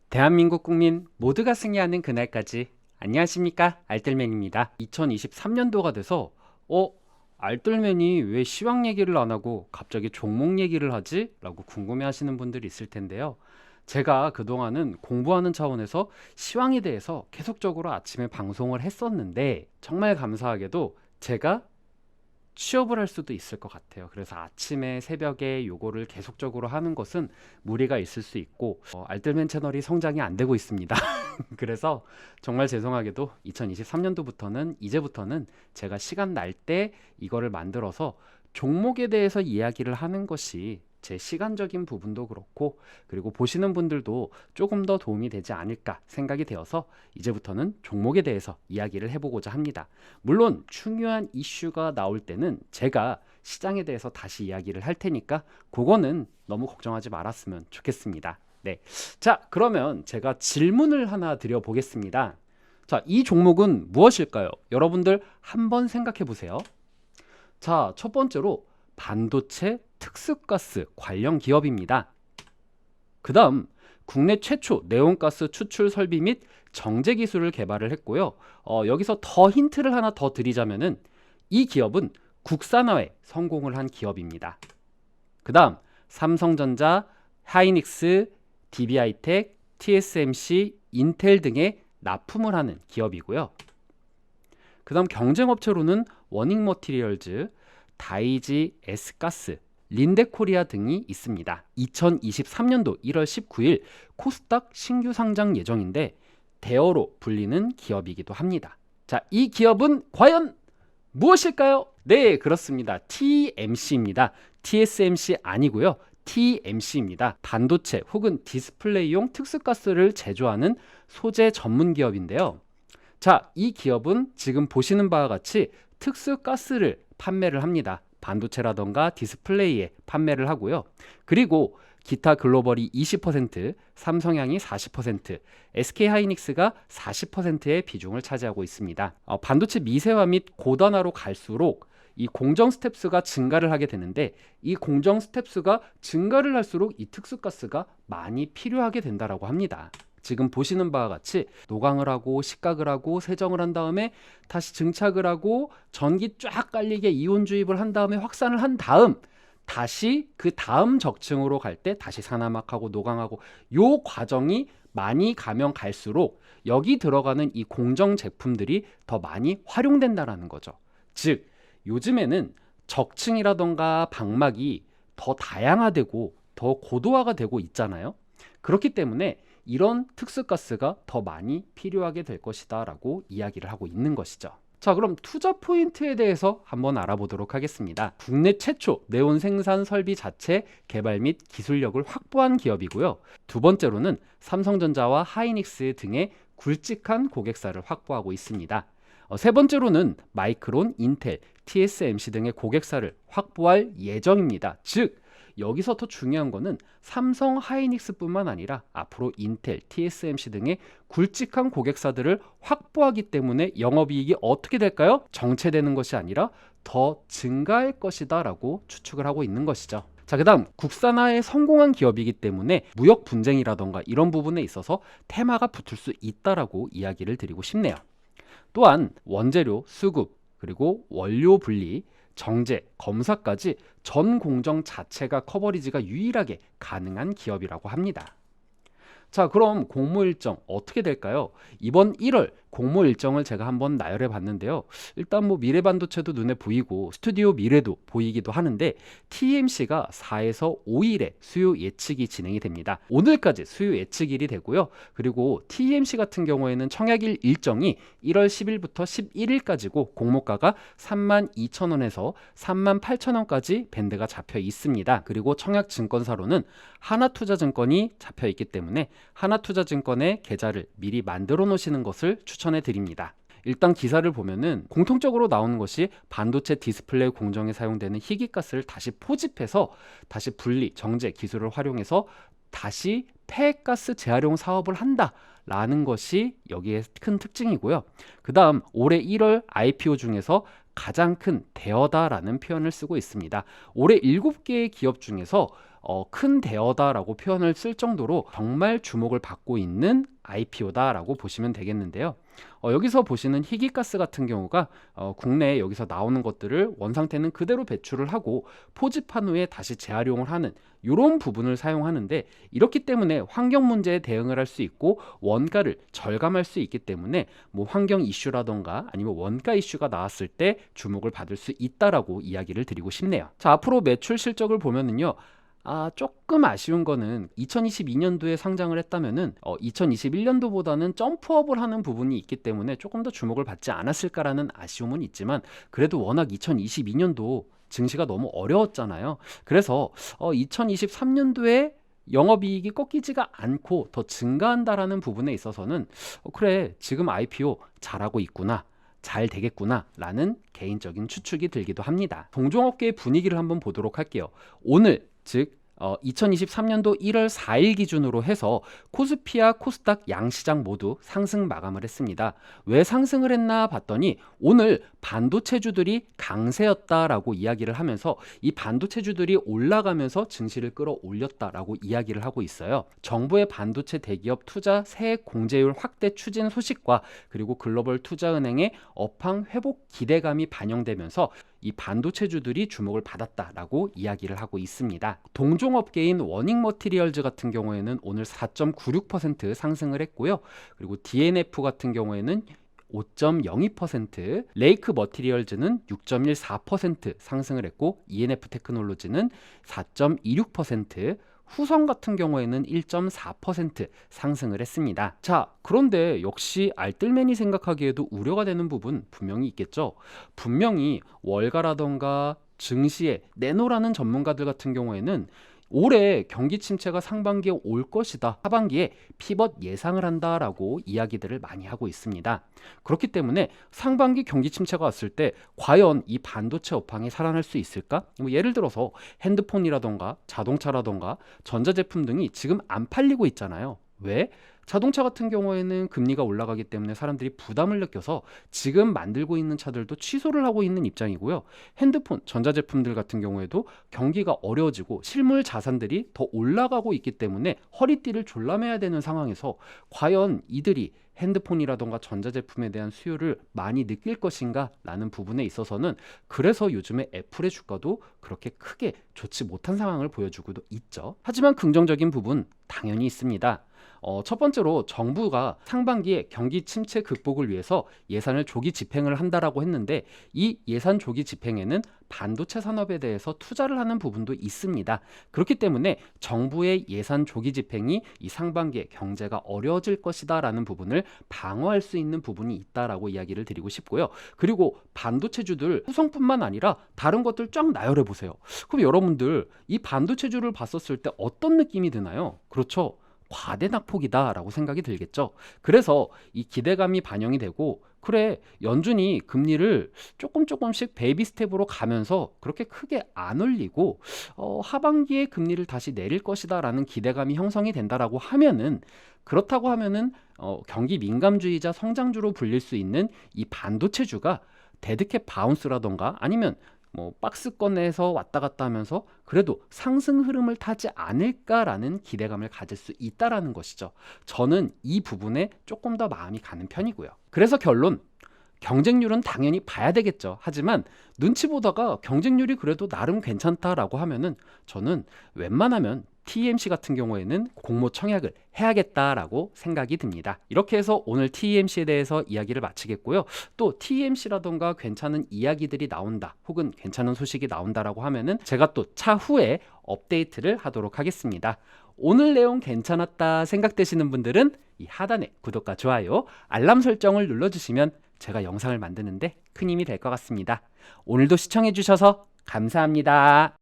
대한민국 국민 모두가 승리하는 그날까지. 안녕하십니까, 알뜰맨입니다. 2023년도가 돼서 알뜰맨이 왜 시황 얘기를 안 하고 갑자기 종목 얘기를 하지? 라고 궁금해 하시는 분들이 있을 텐데요. 제가 그동안은 공부하는 차원에서 시황에 대해서 계속적으로 아침에 방송을 했었는데, 정말 감사하게도 제가 취업을 할 수도 있을 것 같아요. 그래서 아침에 새벽에 요거를 계속적으로 하는 것은 무리가 있을 수 있고, 알뜰맨 채널이 성장이 안 되고 있습니다. 그래서 정말 죄송하게도 2023년도부터는 이제부터는 제가 시간 날 때 이거를 만들어서 종목에 대해서 이야기를 하는 것이 제 시간적인 부분도 그렇고, 그리고 보시는 분들도 조금 더 도움이 되지 않을까 생각이 되어서 이제부터는 종목에 대해서 이야기를 해보고자 합니다. 물론 중요한 이슈가 나올 때는 제가 시장에 대해서 다시 이야기를 할 테니까 그거는 너무 걱정하지 말았으면 좋겠습니다. 네. 자, 그러면 제가 질문을 하나 드려보겠습니다. 자, 이 종목은 무엇일까요? 여러분들 한번 생각해 보세요. 자, 첫 번째로 반도체 특수가스 관련 기업입니다. 그 다음 국내 최초 네온가스 추출 설비 및 정제 기술을 개발을 했고요. 여기서 더 힌트를 하나 더 드리자면은 이 기업은 국산화에 성공을 한 기업입니다. 그 다음 삼성전자, 하이닉스, DB하이텍, TSMC, 인텔 등에 납품을 하는 기업이고요. 그 다음 경쟁업체로는 워닝머티리얼즈, 다이지 S가스, 린데코리아 등이 있습니다. 2023년도 1월 19일 코스닥 신규 상장 예정인데 대어로 불리는 기업이기도 합니다. 자, 이 기업은 과연 무엇일까요? 네, 그렇습니다. TMC입니다. TSMC 아니고요. TMC입니다. 반도체 혹은 디스플레이용 특수가스를 제조하는 소재 전문 기업인데요. 자, 이 기업은 지금 보시는 바와 같이 특수가스를 판매를 합니다. 반도체라던가 디스플레이에 판매를 하고요. 그리고 기타 글로벌이 20%, 삼성향이 40%, SK하이닉스가 40%의 비중을 차지하고 있습니다. 반도체 미세화 및 고단화로 갈수록 이 공정 스텝스가 증가를 하게 되는데, 이 공정 스텝스가 증가를 할수록 이 특수가스가 많이 필요하게 된다라고 합니다. 지금 보시는 바와 같이 노광을 하고 식각을 하고 세정을 한 다음에 다시 증착을 하고 전기 쫙 깔리게 이온 주입을 한 다음에 확산을 한 다음 다시 그 다음 적층으로 갈 때 다시 산화막하고 노광하고 요 과정이 많이 가면 갈수록 여기 들어가는 이 공정 제품들이 더 많이 활용된다라는 거죠. 즉 요즘에는 적층이라던가 방막이 더 다양화되고 더 고도화가 되고 있잖아요. 그렇기 때문에 이런 특수가스가 더 많이 필요하게 될 것이다 라고 이야기를 하고 있는 것이죠. 자, 그럼 투자 포인트에 대해서 한번 알아보도록 하겠습니다. 국내 최초 네온 생산 설비 자체 개발 및 기술력을 확보한 기업이고요. 두 번째로는 삼성전자와 하이닉스 등의 굵직한 고객사를 확보하고 있습니다. 세 번째로는 마이크론, 인텔, TSMC 등의 고객사를 확보할 예정입니다. 즉 여기서 더 중요한 거는 삼성 하이닉스뿐만 아니라 앞으로 인텔, TSMC 등의 굵직한 고객사들을 확보하기 때문에 영업이익이 어떻게 될까요? 정체되는 것이 아니라 더 증가할 것이다 라고 추측을 하고 있는 것이죠. 자, 그 다음 국산화에 성공한 기업이기 때문에 무역 분쟁이라던가 이런 부분에 있어서 테마가 붙을 수 있다라고 이야기를 드리고 싶네요. 또한 원재료, 수급, 그리고 원료 분리, 정제, 검사까지 전 공정 자체가 커버리지가 유일하게 가능한 기업이라고 합니다. 자, 그럼 공모 일정 어떻게 될까요? 이번 1월 공모 일정을 제가 한번 나열해 봤는데요. 일단 뭐 미래반도체도 눈에 보이고 스튜디오 미래도 보이기도 하는데 TMC가 4에서 5일에 수요 예측이 진행이 됩니다. 오늘까지 수요 예측일이 되고요. 그리고 TMC 같은 경우에는 청약일 일정이 1월 10일부터 11일까지고 공모가가 32,000원에서 38,000원까지 밴드가 잡혀 있습니다. 그리고 청약증권사로는 하나투자증권이 잡혀 있기 때문에 하나투자증권의 계좌를 미리 만들어 놓으시는 것을 추천해 드립니다. 일단 기사를 보면은 공통적으로 나오는 것이 반도체 디스플레이 공정에 사용되는 희귀가스를 다시 포집해서 다시 분리, 정제 기술을 활용해서 다시 폐가스 재활용 사업을 한다 라는 것이 여기에 큰 특징이고요. 그 다음 올해 1월 IPO 중에서 가장 큰 대여다라는 표현을 쓰고 있습니다. 올해 7개의 기업 중에서 큰 대어다라고 표현을 쓸 정도로 정말 주목을 받고 있는 IPO다라고 보시면 되겠는데요. 여기서 보시는 희귀가스 같은 경우가 국내에 여기서 나오는 것들을 원상태는 그대로 배출을 하고 포집한 후에 다시 재활용을 하는 이런 부분을 사용하는데, 이렇기 때문에 환경 문제에 대응을 할 수 있고 원가를 절감할 수 있기 때문에 뭐 환경 이슈라던가 아니면 원가 이슈가 나왔을 때 주목을 받을 수 있다라고 이야기를 드리고 싶네요. 자, 앞으로 매출 실적을 보면은요, 조금 아쉬운 거는 2022년도에 상장을 했다면은 2021년도보다는 점프업을 하는 부분이 있기 때문에 조금 더 주목을 받지 않았을까라는 아쉬움은 있지만, 그래도 워낙 2022년도 증시가 너무 어려웠잖아요. 그래서 2023년도에 영업이익이 꺾이지가 않고 더 증가한다라는 부분에 있어서는 그래, 지금 IPO 잘하고 있구나, 잘 되겠구나 라는 개인적인 추측이 들기도 합니다. 동종업계의 분위기를 한번 보도록 할게요. 오늘 즉 2023년도 1월 4일 기준으로 해서 코스피와 코스닥 양시장 모두 상승 마감을 했습니다. 왜 상승을 했나 봤더니 오늘 반도체주들이 강세였다라고 이야기를 하면서 이 반도체주들이 올라가면서 증시를 끌어올렸다라고 이야기를 하고 있어요. 정부의 반도체 대기업 투자 세액 공제율 확대 추진 소식과 그리고 글로벌 투자은행의 업황 회복 기대감이 반영되면서 이 반도체주들이 주목을 받았다라고 이야기를 하고 있습니다. 동종업계인 워닝 머티리얼즈 같은 경우에는 오늘 4.96% 상승을 했고요. 그리고 DNF 같은 경우에는 5.02%, 레이크 머티리얼즈는 6.14% 상승을 했고 ENF 테크놀로지는 4.26%, 후성 같은 경우에는 1.4% 상승을 했습니다. 자, 그런데 역시 알뜰맨이 생각하기에도 우려가 되는 부분 분명히 있겠죠. 분명히 월가라던가 증시에 내놓으라는 전문가들 같은 경우에는 올해 경기 침체가 상반기에 올 것이다, 하반기에 피벗 예상을 한다라고 이야기들을 많이 하고 있습니다. 그렇기 때문에 상반기 경기 침체가 왔을 때 과연 이 반도체 업황이 살아날 수 있을까? 뭐 예를 들어서 핸드폰이라던가 자동차라던가 전자제품 등이 지금 안 팔리고 있잖아요. 왜? 자동차 같은 경우에는 금리가 올라가기 때문에 사람들이 부담을 느껴서 지금 만들고 있는 차들도 취소를 하고 있는 입장이고요. 핸드폰, 전자제품들 같은 경우에도 경기가 어려워지고 실물 자산들이 더 올라가고 있기 때문에 허리띠를 졸라매야 되는 상황에서 과연 이들이 핸드폰이라던가 전자제품에 대한 수요를 많이 느낄 것인가 라는 부분에 있어서는, 그래서 요즘에 애플의 주가도 그렇게 크게 좋지 못한 상황을 보여주고도 있죠. 하지만 긍정적인 부분 당연히 있습니다. 첫 번째로 정부가 상반기에 경기 침체 극복을 위해서 예산을 조기 집행을 한다라고 했는데, 이 예산 조기 집행에는 반도체 산업에 대해서 투자를 하는 부분도 있습니다. 그렇기 때문에 정부의 예산 조기 집행이 이 상반기에 경제가 어려워질 것이다 라는 부분을 방어할 수 있는 부분이 있다라고 이야기를 드리고 싶고요. 그리고 반도체주들 후성뿐만 아니라 다른 것들 쫙 나열해 보세요. 그럼 여러분들 이 반도체주를 봤었을 때 어떤 느낌이 드나요? 그렇죠. 과대낙폭이다 라고 생각이 들겠죠. 그래서 이 기대감이 반영이 되고, 그래, 연준이 금리를 조금씩 베이비 스텝으로 가면서 그렇게 크게 안 올리고 하반기에 금리를 다시 내릴 것이다 라는 기대감이 형성이 된다라고 하면은, 그렇다고 하면은 경기 민감주의자 성장주로 불릴 수 있는 이 반도체주가 데드캣 바운스라던가 아니면 뭐 박스권에서 왔다 갔다 하면서 그래도 상승 흐름을 타지 않을까라는 기대감을 가질 수 있다라는 것이죠. 저는 이 부분에 조금 더 마음이 가는 편이고요. 그래서 결론, 경쟁률은 당연히 봐야 되겠죠. 하지만 눈치 보다가 경쟁률이 그래도 나름 괜찮다라고 하면은 저는 웬만하면 TMC 같은 경우에는 공모 청약을 해야겠다라고 생각이 듭니다. 이렇게 해서 오늘 TMC에 대해서 이야기를 마치겠고요. 또 TMC라던가 괜찮은 이야기들이 나온다, 혹은 괜찮은 소식이 나온다라고 하면은 제가 또 차후에 업데이트를 하도록 하겠습니다. 오늘 내용 괜찮았다 생각되시는 분들은 이 하단에 구독과 좋아요, 알람 설정을 눌러주시면 제가 영상을 만드는데 큰 힘이 될 것 같습니다. 오늘도 시청해주셔서 감사합니다.